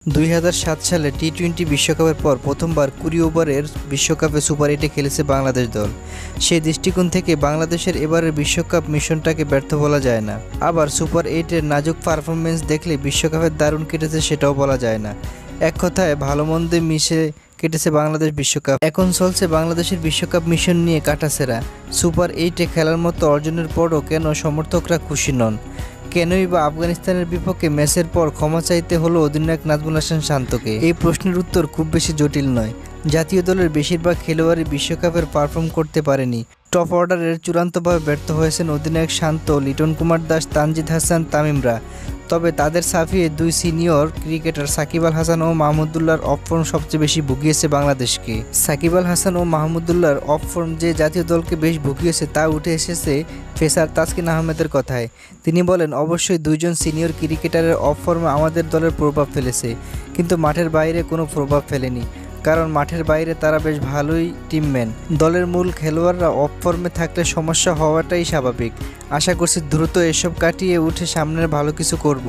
২০০৭ সালে টি-২০ বিশ্বকাপের পর প্রথমবার ২০ ওভারের বিশ্বকাপে সুপার ৮-এ খেলেছে বাংলাদেশ দল। সেই দৃষ্টিকোণ থেকে বাংলাদেশের এবারের বিশ্বকাপ মিশনটাকে ব্যর্থ বলা যায় না। আবার সুপার ৮-এর নাজুক পারফরম্যান্স দেখলে বিশ্বকাপের দারুণ কেটেছে সেটাও বলা যায় না। এক কথায় ভালো-মন্দে মিশে কেটেছে বাংলাদেশ বিশ্বকাপ। এখন চলছে বাংলাদেশের বিশ্বকাপ মিশন নিয়ে কাটাছেঁড়া। সুপার ৮-এ খেলার মতো অর্জনের পরও কেন সমর্থকরা খুশি নন? কেনই বা আফগানিস্তানের বিপক্ষে ম্যাচের পর ক্ষমা চাইতে হলো অধিনায়ক নাজমুল হাসান শান্তকে? এই প্রশ্নের উত্তর খুব বেশি জটিল নয়। জাতীয় দলের বেশিরভাগ খেলোয়াড়ই বিশ্বকাপের পারফর্ম করতে পারেনি। টপ অর্ডারের চূড়ান্তভাবে ব্যর্থ হয়েছেন অধিনায়ক শান্ত, লিটন কুমার দাস, তানজিদ হাসান, তামিমরা। তবে তাদের ছাপিয়ে দুই সিনিয়র ক্রিকেটার সাকিব আল হাসান ও মাহমুদুল্লাহর অফ ফর্ম সবচেয়ে বেশি ভুগিয়েছে বাংলাদেশকে। সাকিব আল হাসান ও মাহমুদুল্লাহর অফ ফর্ম যে জাতীয় দলকে বেশ ভুগিয়েছে তা উঠে এসেছে পেসার তাসকিন আহমেদের কথায়। তিনি বলেন, অবশ্যই দুইজন সিনিয়র ক্রিকেটারের অফ ফর্মে আমাদের দলের প্রভাব ফেলেছে, কিন্তু মাঠের বাইরে কোনো প্রভাব ফেলেনি, কারণ মাঠের বাইরে তারা বেশ ভালোই টিমম্যান। দলের মূল খেলোয়াড়রা অফ ফর্মে থাকলে সমস্যা হওয়াটাই স্বাভাবিক। আশা করছি দ্রুত এসব কাটিয়ে উঠে সামনের ভালো কিছু করব।